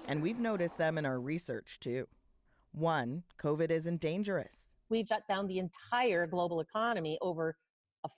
and we've noticed them in our research too. 1, COVID isn't dangerous. We've shut down the entire global economy over a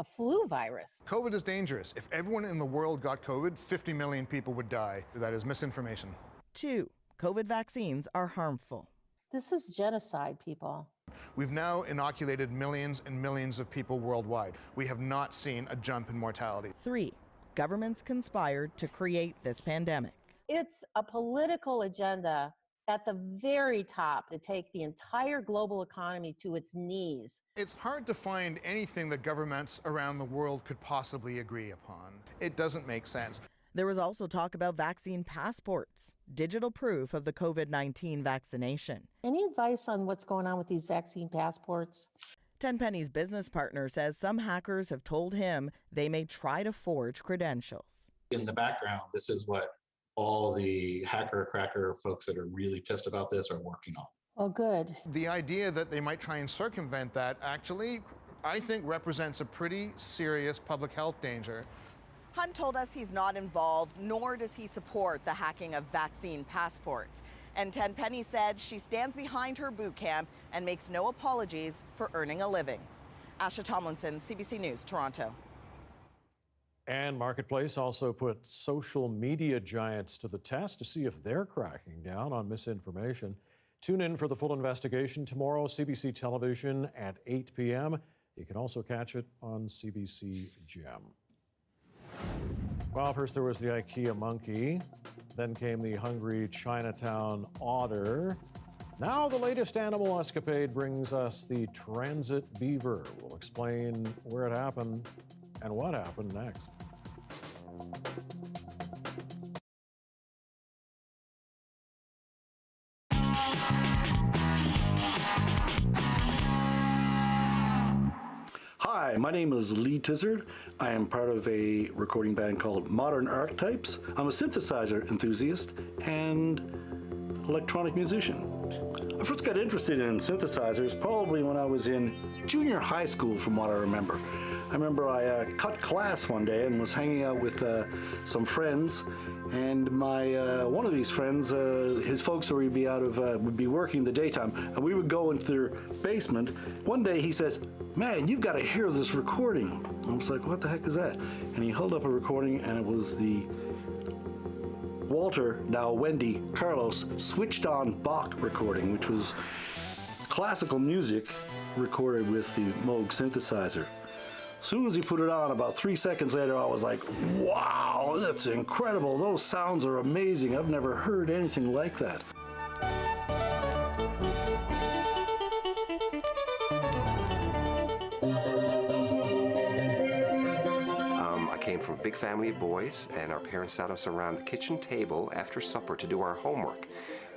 flu virus. COVID is dangerous. If everyone in the world got COVID, 50 million people would die. That is misinformation. 2, COVID vaccines are harmful. This is genocide, people. We've now inoculated millions and millions of people worldwide. We have not seen a jump in mortality. 3, governments conspired to create this pandemic. It's a political agenda at the very top to take the entire global economy to its knees. It's hard to find anything that governments around the world could possibly agree upon. It doesn't make sense. There was also talk about vaccine passports, digital proof of the COVID-19 vaccination. Any advice on what's going on with these vaccine passports? Tenpenny's business partner says some hackers have told him they may try to forge credentials. In the background, this is what all the hacker cracker folks that are really pissed about this are working on. Oh, good. The idea that they might try and circumvent that actually, I think, represents a pretty serious public health danger. Hunt told us he's not involved, nor does he support the hacking of vaccine passports. And Tenpenny said she stands behind her boot camp and makes no apologies for earning a living. Asha Tomlinson, CBC News, Toronto. And Marketplace also put social media giants to the test to see if they're cracking down on misinformation. Tune in for the full investigation tomorrow, CBC Television at 8 p.m. You can also catch it on CBC Gem. Well, first there was the IKEA monkey, then came the hungry Chinatown otter. Now the latest animal escapade brings us the transit beaver. We'll explain where it happened and what happened next. Hi, my name is Lee Tizard. I am part of a recording band called Modern Archetypes. I'm a synthesizer enthusiast and electronic musician. I first got interested in synthesizers probably when I was in junior high school, from what I remember. I remember I cut class one day and was hanging out with some friends, and my one of these friends, his folks would be working the daytime, and we would go into their basement. One day he says, "Man, you've got to hear this recording." I was like, "What the heck is that?" And he held up a recording, and it was the Walter, now Wendy, Carlos switched on Bach recording, which was classical music recorded with the Moog synthesizer. As soon as he put it on, about 3 seconds later, I was like, wow, that's incredible. Those sounds are amazing. I've never heard anything like that. I came from a big family of boys, and our parents sat us around the kitchen table after supper to do our homework.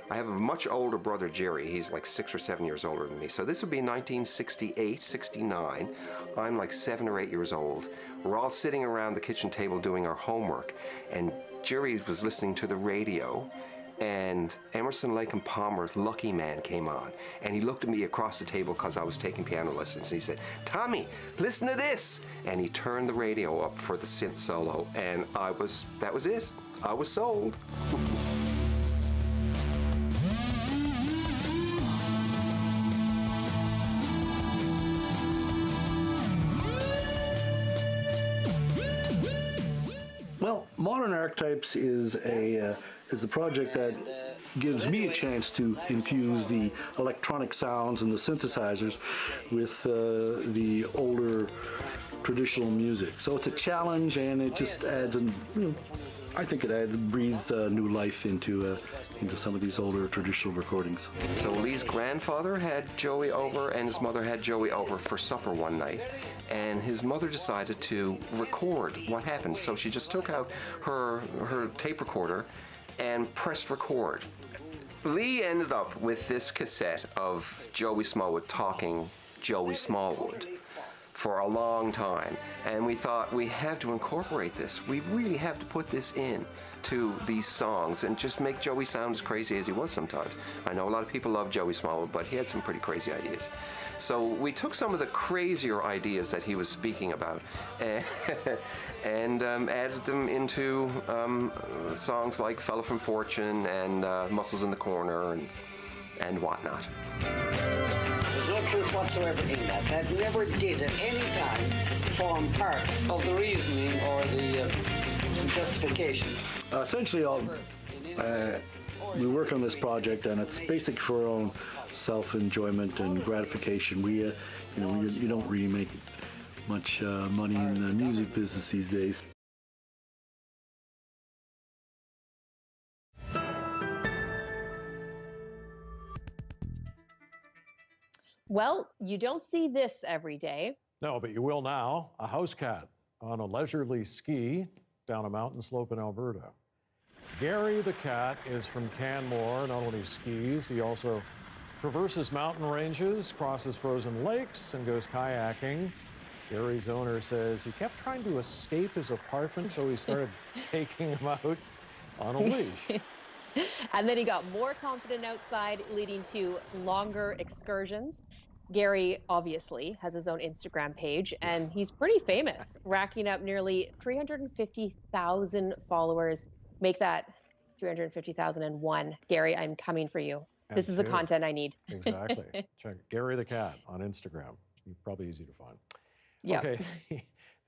I have a much older brother, Jerry. He's like 6 or 7 years older than me. So this would be 1968, 69. I'm like 7 or 8 years old. We're all sitting around the kitchen table doing our homework, and Jerry was listening to the radio, and Emerson, Lake and Palmer's Lucky Man came on, and he looked at me across the table because I was taking piano lessons, and he said, "Tommy, listen to this," and he turned the radio up for the synth solo, and that was it. I was sold. Well, Modern Archetypes is a project that gives me a chance to infuse the electronic sounds and the synthesizers with the older traditional music. So it's a challenge, and it just adds, I think it breathes new life into some of these older traditional recordings. So Lee's grandfather had Joey over, and his mother had Joey over for supper one night, and his mother decided to record what happened. So she just took out her tape recorder and pressed record. Lee ended up with this cassette of Joey Smallwood talking Joey Smallwood for a long time, and we thought, we have to incorporate this. We really have to put this in to these songs and just make Joey sound as crazy as he was sometimes. I know a lot of people love Joey Smallwood, but he had some pretty crazy ideas. So we took some of the crazier ideas that he was speaking about and added them into songs like Fella from Fortune and Muscles in the Corner and whatnot. There's no truth whatsoever in that. That never did at any time form part of the reasoning or the justification. Essentially, we work on this project, and it's basic for our own self-enjoyment and gratification. You don't really make much money in the music business these days. Well, you don't see this every day. No, but you will now. A house cat on a leisurely ski down a mountain slope in Alberta. Gary the cat is from Canmore. Not only skis, he also traverses mountain ranges, crosses frozen lakes, and goes kayaking. Gary's owner says he kept trying to escape his apartment, so he started taking him out on a leash. And then he got more confident outside, leading to longer excursions. Gary obviously has his own Instagram page, and he's pretty famous, racking up nearly 350,000 followers. Make that 350,001. Gary, I'm coming for you. This is the content I need. Exactly. Check Gary the cat on Instagram. Probably easy to find. Yeah. Okay.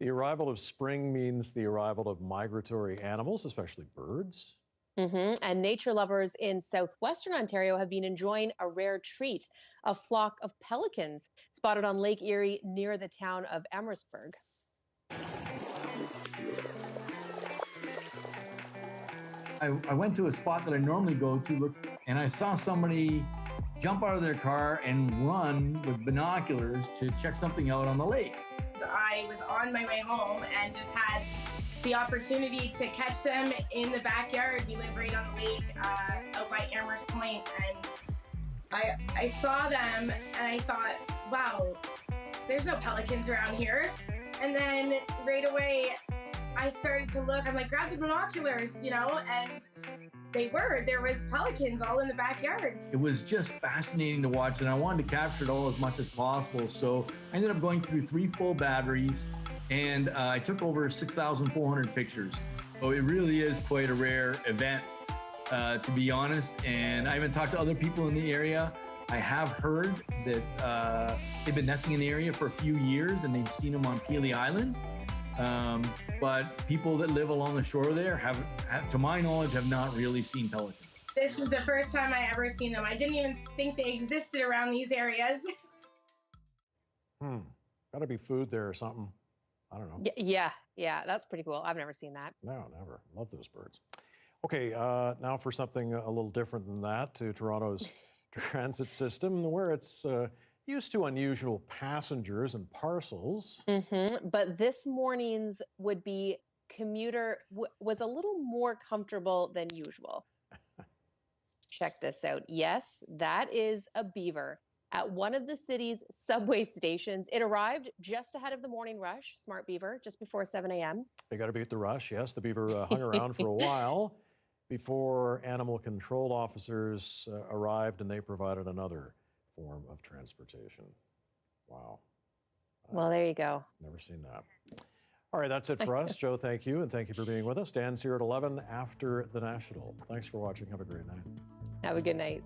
The arrival of spring means the arrival of migratory animals, especially birds. And nature lovers in southwestern Ontario have been enjoying a rare treat, a flock of pelicans spotted on Lake Erie near the town of Amherstburg. I went to a spot that I normally go to, and I saw somebody jump out of their car and run with binoculars to check something out on the lake. I was on my way home and just had the opportunity to catch them in the backyard. We live right on the lake out by Amherst Point, and I saw them and I thought, wow, there's no pelicans around here. And then right away I started to look, I'm like, grab the binoculars, and there was pelicans all in the backyard. It was just fascinating to watch, and I wanted to capture it all as much as possible. So I ended up going through 3 full batteries, and I took over 6,400 pictures. So it really is quite a rare event, to be honest. And I even talked to other people in the area. I have heard that they've been nesting in the area for a few years, and they've seen them on Peely Island. But people that live along the shore there have, to my knowledge, have not really seen pelicans. This is the first time I ever seen them. I didn't even think they existed around these areas. Gotta be food there or something. I don't know. Yeah, that's pretty cool. I've never seen that. No, never. Love those birds. Okay, now for something a little different than that, to Toronto's transit system, where it's used to unusual passengers and parcels. But this morning's would-be commuter was a little more comfortable than usual. Check this out. Yes, that is a beaver at one of the city's subway stations. It arrived just ahead of the morning rush, smart beaver, just before 7 a.m. They got to beat the rush. Yes, the beaver hung around for a while before animal control officers arrived, and they provided another form of transportation. Wow. Well, there you go. Never seen that. All right, that's it for us. Joe, thank you, and thank you for being with us. Dan's here at 11 after the National. Thanks for watching. Have a great night. Have a good night.